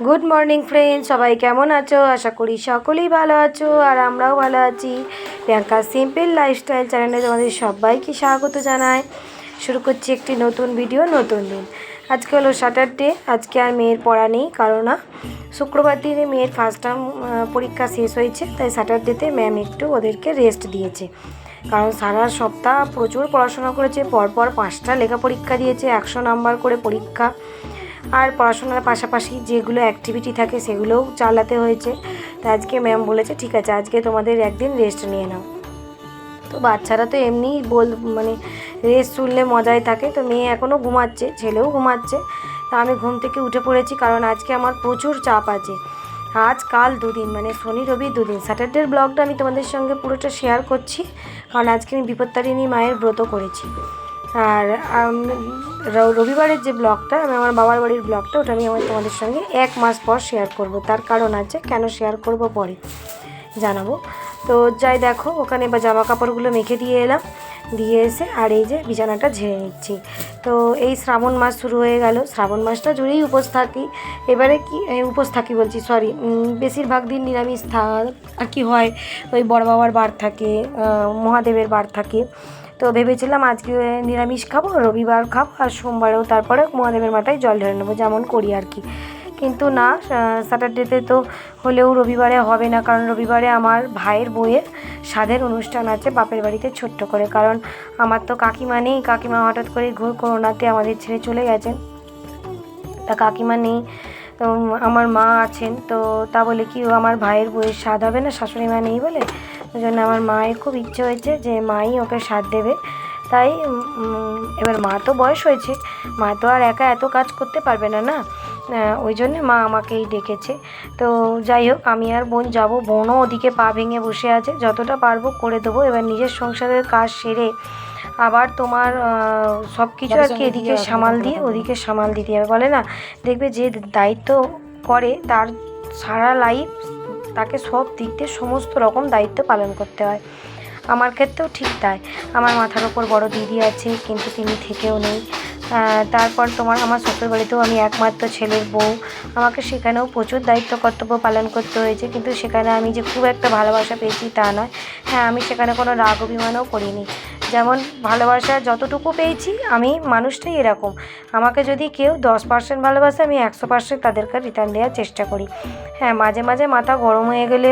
Good morning friends, সবাই কেমন আছো? আশা করি সকলেই ভালো আছো আর আমরাও ভালো আছি। প্রিয়াঙ্কা সিম্পল লাইফস্টাইল চ্যানেলে তোমাদের সবাইকে স্বাগত জানাই। শুরু করছি একটি নতুন ভিডিও, নতুন দিন। আজকে হলো স্যাটারডে। আজকে আর মেয়ের পড়া নেই, কারণ না শুক্রবার দিনে মেয়ের ফার্স্ট টার্ম পরীক্ষা শেষ হয়েছে, তাই স্যাটারডেতে ম্যাম একটু ওদেরকে রেস্ট দিয়েছে। কারণ সারা সপ্তাহ প্রচুর পড়াশোনা করেছে, পরপর 5টা লেখা পরীক্ষা দিয়েছে, 100 নাম্বার করে পরীক্ষা। আর পড়াশোনার পাশাপাশি যেগুলো অ্যাক্টিভিটি থাকে সেগুলোও চালাতে হয়েছে। তো আজকে ম্যাম বলেছে ঠিক আছে, আজকে তোমাদের একদিন রেস্ট নিয়ে নাও। তো বাচ্চারা তো এমনিই মানে রেস্ট শুনলে মজাই থাকে। তো মেয়ে এখনও ঘুমাচ্ছে, ছেলেও ঘুমাচ্ছে। তা আমি ঘুম থেকে উঠে পড়েছি, কারণ আজকে আমার প্রচুর চাপ আছে। আজ কাল দুদিন, মানে শনি রবি দুদিন। স্যাটারডের ব্লগটা আমি তোমাদের সঙ্গে পুরোটা শেয়ার করছি, কারণ আজকে আমি বিপত্তারিণী মায়ের ব্রত করেছি। আর রবিবারের যে ব্লগটা, আমি আমার বাবার বাড়ির ব্লগটা, ওটা আমি তোমাদের সঙ্গে 1 মাস পর শেয়ার করব। তার কারণ আছে, কেন শেয়ার করব পরে জানাবো। তো যাই দেখো, ওখানে বা জামা কাপড়গুলো মেখে দিয়ে এলাম, দিয়ে এসে আর এই যে বিছানাটা ঝেড়ে নিচ্ছি। তো এই শ্রাবণ মাস শুরু হয়ে গেল, শ্রাবণ মাসটা জুড়েই উপোস থাকি। এবারে কি উপোস থাকি বলছি, সরি, বেশিরভাগ দিন নিরামিষ আর কি হয়, ওই বড় বাবার বার থাকে, মহাদেবের বার থাকে। তো ভেবেছিলাম আজকে নিরামিষ খাবো, রবিবার খাবো, আর সোমবারেও তারপরে মহাদেবের মাথায় জল ঢেলে নেবো, যেমন করি আর কি। কিন্তু না, স্যাটারডেতে তো হলেও রবিবারে হবে না, কারণ রবিবারে আমার ভাইয়ের বউয়ের সাধের অনুষ্ঠান আছে বাপের বাড়িতে ছোট্ট করে। কারণ আমার তো কাকিমা নেই, কাকিমা হঠাৎ করে করোনাতে আমাদের ছেড়ে চলে গেছেন। তা কাকিমা নেই, তো আমার মা আছেন। তো তা বলে কি আমার ভাইয়ের বউয়ের স্বাদ হবে না, শাশুড়ি মা নেই বলে। ওই জন্য আমার মায়ের খুব ইচ্ছে হয়েছে যে মাই ওকে স্বাদ দেবে। তাই এবার মা তো বয়স হয়েছে, মা তো আর একা এত কাজ করতে পারবে না, না। ওই জন্যে মা আমাকেই ডেকেছে। তো যাই হোক, আমি আর বোন যাব। বোনও ওদিকে পা ভেঙে বসে আছে, যতটা পারবো করে দেবো। এবার নিজের সংসারের কাজ সেরে আবার তোমার সব কিছু আর কি এদিকে সামাল দিয়ে ওদিকে সামাল দিতে হবে, বলে না। দেখবে যে দায়িত্ব করে তার সারা লাইফ তাকে সব দিক দিয়ে সমস্ত রকম দায়িত্ব পালন করতে হয়। আমার ক্ষেত্রেও ঠিক তাই। আমার মাথার ওপর বড় দিদি আছে, কিন্তু তিনি থেকেও নেই। তারপর তোমার আমার শ্বশুর বাড়িতেও আমি একমাত্র ছেলের বউ, আমাকে সেখানেও প্রচুর দায়িত্ব কর্তব্য পালন করতে হয়েছে। কিন্তু সেখানে আমি যে খুব একটা ভালোবাসা পেয়েছি তা নয়। হ্যাঁ, আমি সেখানে কোনো রাগ অভিমানও করিনি। যেমন ভালোবাসা যতটুকু পেয়েছি, আমি মানুষটাই এরকম। আমাকে যদি কেউ 10% ভালোবাসে, আমি 100% তাদেরকে রিটার্ন দেওয়ার চেষ্টা করি। হ্যাঁ, মাঝে মাঝে মাথা গরম হয়ে গেলে,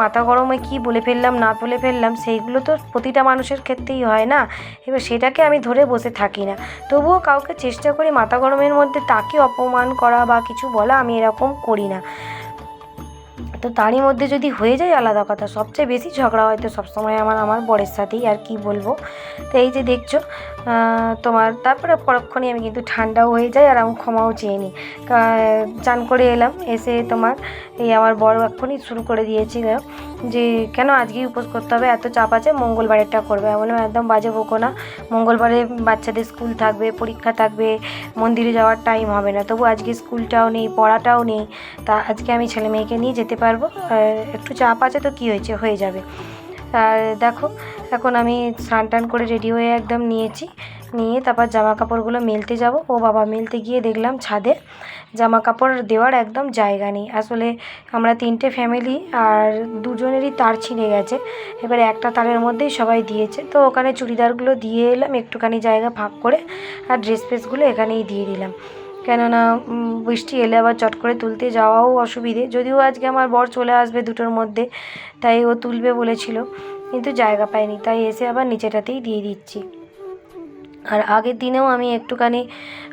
মাথা গরমে কী বলে ফেললাম না বলে ফেললাম, সেইগুলো তো প্রতিটা মানুষের ক্ষেত্রেই হয় না। এবার সেটাকে আমি ধরে বসে থাকি না, তবুও কাউকে চেষ্টা করি মাথা গরমের মধ্যে তাকে অপমান করা বা কিছু বলা, আমি এরকম করি না। তো তারই মধ্যে যদি হয়ে যায় আলাদা কথা। সবচেয়ে বেশি ঝগড়া হয়তো সবসময় আমার বরের সাথেই, আর কি বলবো। তো এই যে দেখছো তোমার, তারপরে পরক্ষণই আমি কিন্তু ঠান্ডাও হয়ে যাই, আর আমি ক্ষমাও চেয়ে নিই। চান করে এলাম, এসে তোমার এই আমার বর এক্ষুনি শুরু করে দিয়েছিল যে কেন আজকেই উপোস করতে হবে, এত চাপ আছে, মঙ্গলবারেরটা করবে। আমি বললাম একদম বাজে বকো না, মঙ্গলবারে বাচ্চাদের স্কুল থাকবে, পরীক্ষা থাকবে, মন্দিরে যাওয়ার টাইম হবে না। তবু আজকে স্কুলটাও নেই, পড়াটাও নেই, তা আজকে আমি ছেলে মেয়েকে নিয়ে যেতে পারবো। একটু চাপ আছে তো কী হয়েছে, হয়ে যাবে। আর দেখো, এখন আমি স্নান টান করে রেডি হয়ে একদম নিয়ে তারপর জামা কাপড়গুলো মেলতে যাব। ও বাবা, মেলতে গিয়ে দেখলাম ছাদে জামা কাপড় দেওয়ার একদম জায়গা নেই। আসলে আমরা 3টে ফ্যামিলি, আর দুজনেরই তার ছিঁড়ে গেছে। এবার একটা তারের মধ্যেই সবাই দিয়েছে। তো ওখানে চুড়িদারগুলো দিয়ে এলাম একটুখানি জায়গা ফাঁক করে, আর ড্রেস ফ্রেসগুলো এখানেই দিয়ে দিলাম। কেননা বৃষ্টি এলে আবার চট করে তুলতে যাওয়াও অসুবিধে। যদিও আজকে আমার বর চলে আসবে 2টোর মধ্যে, তাই ও তুলবে বলেছিল, কিন্তু জায়গা পাইনি, তাই এসে আবার নিচেটাতেই দিয়ে দিচ্ছি। আর আগের দিনেও আমি একটুখানি,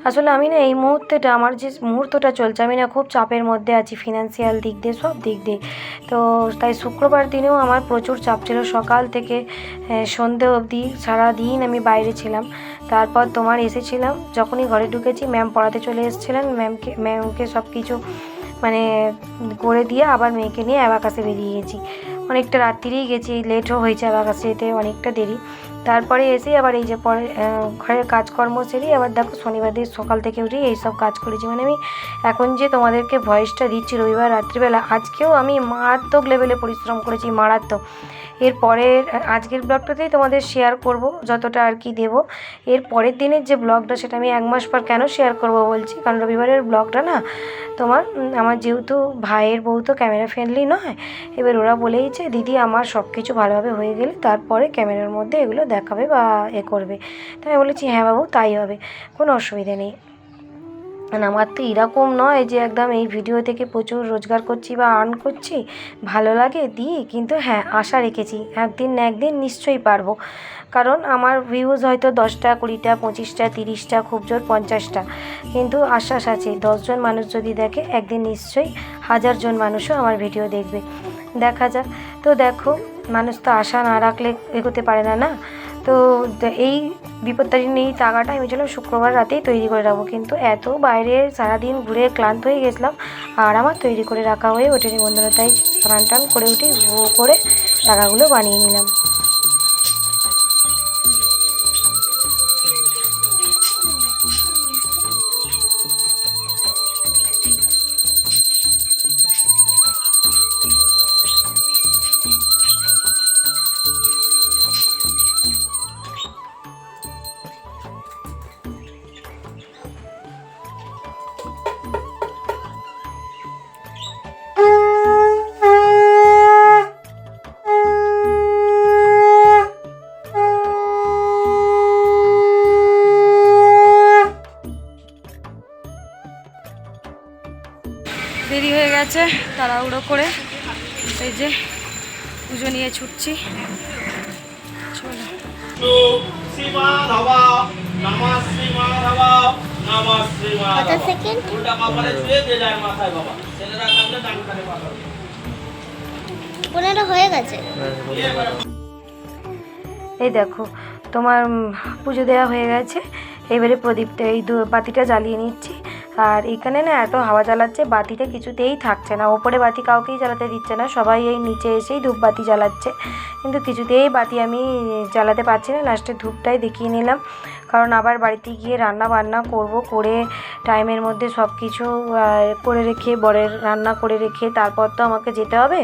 আসলে আমি না এই মুহূর্তেটা, আমার যে মুহূর্তটা চলছে, আমি না খুব চাপের মধ্যে আছি, ফিনান্সিয়াল দিক দিয়ে, সব দিক দিয়ে। তো তাই শুক্রবার দিনেও আমার প্রচুর চাপ ছিল, সকাল থেকে সন্ধে অবধি সারাদিন আমি বাইরে ছিলাম। তারপর তোমার এসেছিলাম, যখনই ঘরে ঢুকেছি ম্যাম পড়াতে চলে এসেছিলেন। ম্যামকে সব কিছু মানে করে দিয়ে আবার মেয়েকে নিয়ে অ্যাবাকাসে বেরিয়ে গেছি। অনেকটা রাত্রিরেই গেছি, লেটও হয়েছে অ্যাবাকাসে যেতে, অনেকটা দেরি। তারপরে এসে আবার এই যে পরে ঘরের কাজকর্ম সেরে আবার দেখো শনিবার দিন সকাল থেকে উঠে এইসব কাজ করেছি। মানে আমি এখন যে তোমাদেরকে ভয়েসটা দিচ্ছি রবিবার রাত্রিবেলা, আজকেও আমি মারাত্মক লেভেলে পরিশ্রম করেছি, মারাত্মক। এরপরের আজকের ব্লগটাতেই তোমাদের শেয়ার করব যতটা আর কি দেবো। এর পরের দিনের যে ব্লগটা, সেটা আমি 1 মাস পর কেন শেয়ার করব বলছি, কারণ রবিবারের ব্লগটা না তোমার আমার যেহেতু ভাইয়ের বউ তো ক্যামেরা ফ্রেন্ডলি নয়, এবার ওরা বলেইছে দিদি আমার সব কিছু ভালোভাবে হয়ে গেলে তারপরে ক্যামেরার মধ্যে এগুলো দেখাবে বা করবে। তাই আমি বলেছি হ্যাঁ বাবু তাই হবে, কোনো অসুবিধা নেই। আমার তো এরকম নয় যে একদম এই ভিডিও থেকে প্রচুর রোজগার করছি বা আর্ন করছি, ভালো লাগে দিই, কিন্তু হ্যাঁ আশা রেখেছি একদিন না একদিন নিশ্চয়ই পারবো। কারণ আমার ভিউজ হয়তো 10টা 20টা 25টা 30টা খুব জোর 50টা, কিন্তু আশ্বাস আছে 10জন মানুষ যদি দেখে একদিন নিশ্চয়ই 1000 জন মানুষও আমার ভিডিও দেখবে। দেখা যাক। তো দেখো, মানুষ তো আশা না রাখলে এগোতে পারে না, না? তো এই বিপত্তারিণী এই তাগাটা আমি ছিলাম শুক্রবার রাতেই তৈরি করে রাখবো, কিন্তু এত বাইরে সারাদিন ঘুরে ক্লান্ত হয়ে গেছিলাম আর আমার তৈরি করে রাখা হয়ে ওঠেনি বন্ধুরা। তাই স্নান টান করে উঠে করে টাকাগুলো বানিয়ে নিলাম। দেরি হয়ে গেছে, তাড়াহুড়ো করে এই যে পুজো নিয়ে ছুটছি। চলো। হয়ে গেছে। এই দেখো তোমার পুজো দেওয়া হয়ে গেছে, এবারে প্রদীপটা এই বাতিটা জ্বালিয়ে নিচ্ছি। আর এখানে না এত হাওয়া জ্বালাচ্ছে, বাতিটা কিছুতেই থাকছে না, ওপরে বাতি কাউকেই জ্বালাতে দিচ্ছে না, সবাই এই নিচে এসেই ধূপবাতি জ্বালাচ্ছে, কিন্তু কিছুতেই বাতি আমি জ্বালাতে পারছি না। লাস্টে ধূপটাই দেখিয়ে নিলাম, কারণ আবার বাড়িতে গিয়ে রান্না বান্না করব, করে টাইমের মধ্যে সব কিছু করে রেখে বরের রান্না করে রেখে তারপর তো আমাকে যেতে হবে।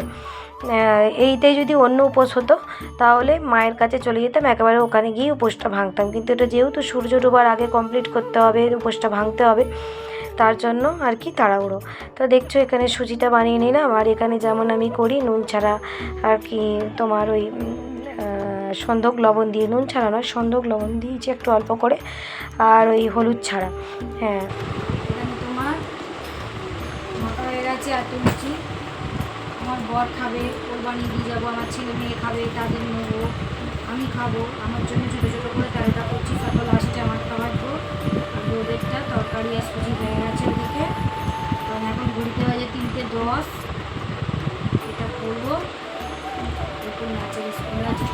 এইটাই যদি অন্য উপোস হতো তাহলে মায়ের কাছে চলে যেতাম, একেবারে ওখানে গিয়ে উপোসটা ভাঙতাম, কিন্তু এটা যেহেতু সূর্য ডোবার আগে কমপ্লিট করতে হবে, উপোসটা ভাঙতে হবে, তার জন্য আর কি তাড়াহুড়ো। তো দেখছো এখানে সুজিটা বানিয়ে নিলাম, আর এখানে যেমন আমি করি নুন ছাড়া আর কি তোমার ওই সন্ধক লবণ দিয়ে, নুন ছাড়া নয় সন্ধক লবণ দিয়েছি একটু অল্প করে, আর ওই হলুদ ছাড়া। হ্যাঁ এখানে তোমার মাখা হয়ে গেছে এত লুচি, আমার বর খাবে, ওর বানিয়ে দিয়ে যাবো, আমার ছেলে মেয়ে খাবে, তাদের নেবো, আমি খাবো, আমার জন্য ছোটো ছোটো করে তালিকা করছি, তারপর লাস্টে আমার খাবার পর আর ওদেরটা তরকারি আর সুজি হয়ে গেছে ওদিকে। কারণ এখন ঘুরতে বাজে 3:10, এটা করবো একটু নাচের স্কুল আছে,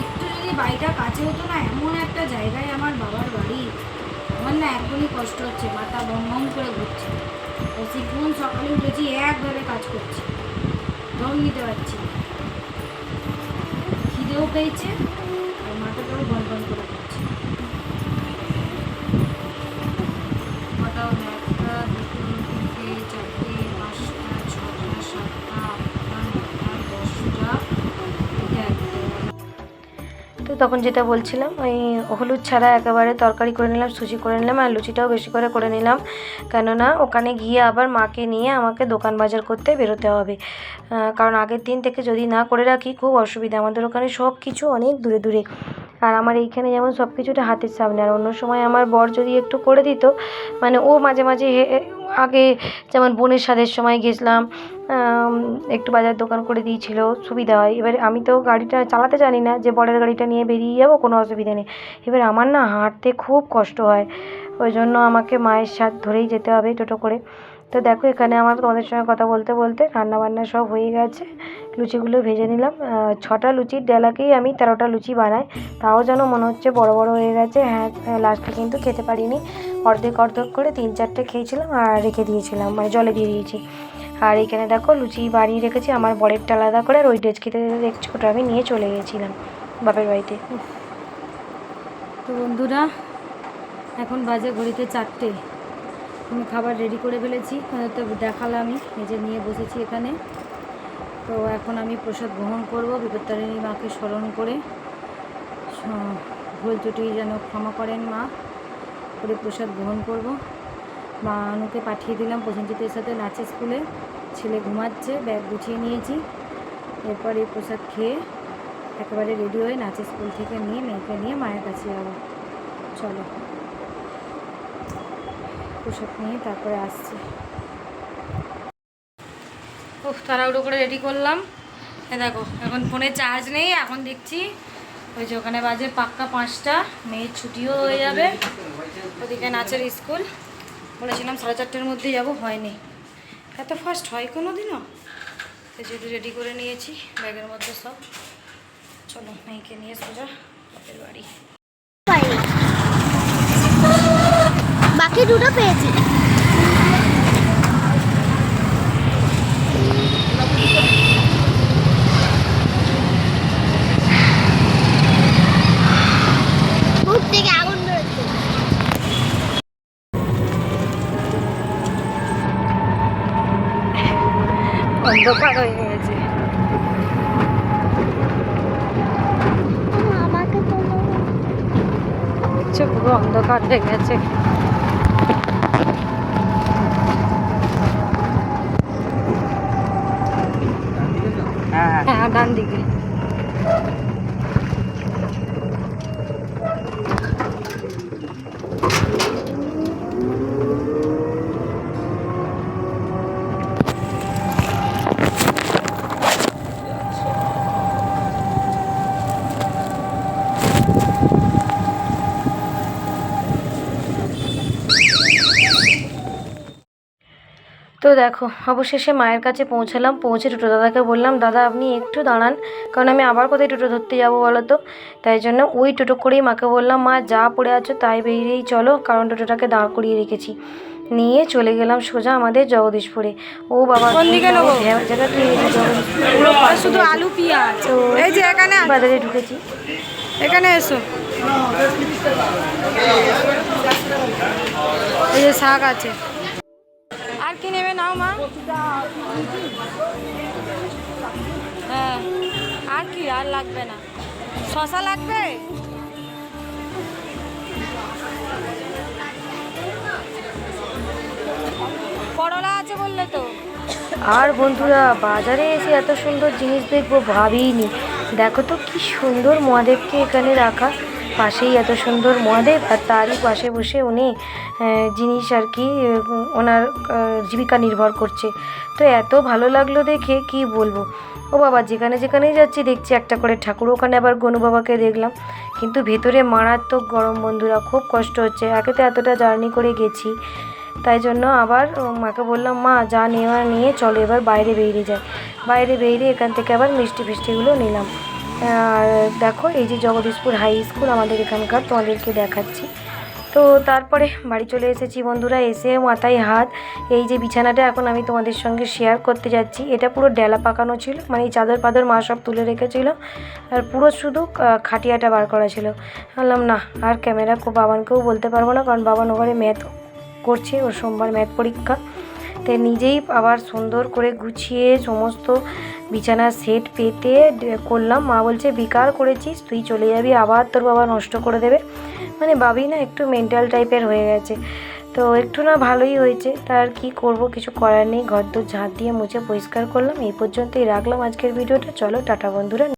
একটু যদি বাড়িটা কাছে হতো না, এমন একটা জায়গায় আমার বাবার বাড়ি, আমার না এখনই কষ্ট হচ্ছে, মাথা বম বম করে ঘুরছে, বেশিক্ষণ সকালে উঠেছি একভাবে কাজ করছি, দম নিতে পারছি, খিদেও পেয়েছে আর মাথাটাও বন বন করে ঘুরছে। কটাও না, 1টা 2টো 3টে 4টে 5টা 6টা 7টা 8টা 9টা 10টা। তো তখন যেটা বলছিলাম ওই হলুদ ছাড়া একেবারে তরকারি করে নিলাম, সুজি করে নিলাম, আর লুচিটাও বেশি করে করে নিলাম, কেননা ওখানে গিয়ে আবার মাকে নিয়ে আমাকে দোকান বাজার করতে বেরোতে হবে। কারণ আগের দিন থেকে যদি না করে রাখি খুব অসুবিধা, আমাদের ওখানে সব কিছু অনেক দূরে দূরে, আর আমার এইখানে যেমন সব কিছুটা হাতের সামনে, আর অন্য সময় আমার বর যদি একটু করে দিত, মানে ও মাঝে মাঝে আগে যেমন বোনের সাথের সময় গেছিলাম, একটু বাজার দোকান করে দিয়েছিল, সুবিধা হয়। এবার আমি তো গাড়িটা চালাতে জানি না, যে বরের গাড়িটা নিয়ে বেরিয়ে যাবো কোনো অসুবিধা নেই, এবার আমার না হাঁটতে খুব কষ্ট হয়, ওই জন্য আমাকে মায়ের সাথ ধরেই যেতে হবে টোটো করে। তো দেখো এখানে আমার তোমাদের সঙ্গে কথা বলতে বলতে রান্নাবান্না সব হয়ে গেছে, লুচিগুলো ভেজে নিলাম। 6টা লুচির ডেলাকেই আমি 13টা লুচি বানাই, তাও যেন মনে হচ্ছে বড় বড় হয়ে গেছে। হ্যাঁ লাস্টে কিন্তু খেতে পারিনি, অর্ধেক অর্ধেক করে 3-4টে খেয়েছিলাম আর রেখে দিয়েছিলাম, মানে জলে দিয়ে দিয়েছি। আর এখানে দেখো লুচি বানিয়ে রেখেছি আমার বরেরটা আলাদা করে, আর ওই ডেচকিতে দেখছি ওটা আমি নিয়ে চলে গেছিলাম বাপের বাড়িতে। তো বন্ধুরা এখন বাজে ঘড়িতে 4টে, আমি খাবার রেডি করে ফেলেছি, তো দেখালামই, নিজে নিয়ে বসেছি এখানে। তো এখন আমি প্রসাদ গ্রহণ করব, বিপত্তারিণী মাকে স্মরণ করে, ভুল ত্রুটি যেন ক্ষমা করেন মা, করে প্রসাদ গ্রহণ করব। মানুকে পাঠিয়ে দিলাম প্রসেনজিতের সাথে নাচের স্কুলে। ছেলে ঘুমাচ্ছে, ব্যাগ গুছিয়ে নিয়েছি। এরপর এই প্রসাদ খেয়ে একেবারে রেডি হয়ে নাচের স্কুল থেকে নিয়ে মেয়েকে নিয়ে মায়ের কাছে যাবো। চলো প্রসাদ নিয়ে তারপরে আসছি। তাড়াহুড়ো করে রেডি করলাম। দেখো এখন ফোনে চার্জ নেই, এখন দেখছি ওই যে ওখানে বাজে পাক্কা 5টা, মেয়ের ছুটিও হয়ে যাবে। ওদিকে নাচের স্কুল বলেছিলাম 4:30-র মধ্যে যাব, হয়নি। এত ফাস্ট হয় কোনো দিনও? যেহেতু রেডি করে নিয়েছি ব্যাগের মধ্যে সব, চলো মেয়েকে নিয়ে সোজা বাপের বাড়ি। বাকি দুটো পেয়েছি। মুখ থেকে আগুন বেরোচ্ছে। অন্ধকার হয়ে গেছে। আমাকে তো দেখছো পুরো অন্ধকার হয়ে গেছে। হ্যাঁ ডান দিকে। তো দেখো অবশেষে মায়ের কাছে পৌঁছালাম। পৌঁছে টোটো দাদাকে বললাম, দাদা আপনি একটু দাঁড়ান, কারণ আমি আবার কোথায় টোটো ধরতে যাবো বলো তো। তাই জন্য ওই টোটো করেই মাকে বললাম, মা যা পড়ে আছো তাই বেরিয়েই চলো, কারণ টোটোটাকে দাঁড় করিয়ে রেখেছি। নিয়ে চলে গেলাম সোজা আমাদের জগদীশপুরে। ও বাবা কোন দিকে নেবো শুধু আলু পেঁয়াজ। তো এই যে এখানে বাজারে ঢুকেছি, এখানে এসো। এই যে শাক আছে। আর কি নেবে নাও মা? হ্যাঁ আর কি, আর লাগবে না। শশা লাগবে? করলা আছে বললে তো। আর বন্ধুরা বাজারে এসে এত সুন্দর জিনিস দেখবো ভাবিনি। দেখো তো কি সুন্দর মহাদেবকে এখানে রাখা, পাশেই এত সুন্দর মহাদেব, আর তারই পাশে বসে উনি জিনিস আর কি ওনার জীবিকা নির্ভর করছে। তো এত ভালো লাগলো দেখে কি বলবো। ও বাবা যেখানে যেখানেই যাচ্ছি দেখছি একটা করে ঠাকুর। ওখানে আবার গনু বাবাকে দেখলাম, কিন্তু ভেতরে মারাত্মক গরম বন্ধুরা, খুব কষ্ট হচ্ছে। একে তো এতটা জার্নি করে গেছি, তাই জন্য আবার মাকে বললাম, মা যা নেওয়ার নিয়ে চলো এবার বাইরে বেরিয়ে যায়। বাইরে বেরিয়ে এখান থেকে আবার মিষ্টি ফিষ্টিগুলো নিলাম। আর দেখো এই যে জগদীশপুর হাই স্কুল আমাদের এখানকার, তোমাদেরকে দেখাচ্ছি। তো তারপরে বাড়ি চলে এসেছি বন্ধুরা। এসে মাথায় হাত, এই যে বিছানাটা এখন আমি তোমাদের সঙ্গে শেয়ার করতে যাচ্ছি। এটা পুরো ডেলা পাকানো ছিল, মানে এই চাদর পাদর মা সব তুলে রেখেছিল, আর পুরো শুধু খাটিয়াটা বার করা ছিল। বললাম না আর ক্যামেরা বাবানকেও বলতে পারবো না, কারণ বাবান ওখানে ম্যাথ করছে, ওর সোমবার ম্যাথ পরীক্ষা। তাই নিজেই আবার সুন্দর করে গুছিয়ে সমস্ত বিছানার সেট পেতে করলাম। মা বলছে বিকার করেছিস, তুই চলে যাবি, আবার তোর বাবা নষ্ট করে দেবে। মানে বাবি না একটু মেন্টাল টাইপের হয়ে গেছে। তো একটু না ভালোই হয়েছে, তার কি করব, কিছু করার নেই। ঘর দোর ঝাঁট দিয়ে মুছে পরিষ্কার করলাম। এই পর্যন্তই রাখলাম আজকের ভিডিওটা। চলো টাটা বন্ধুরা।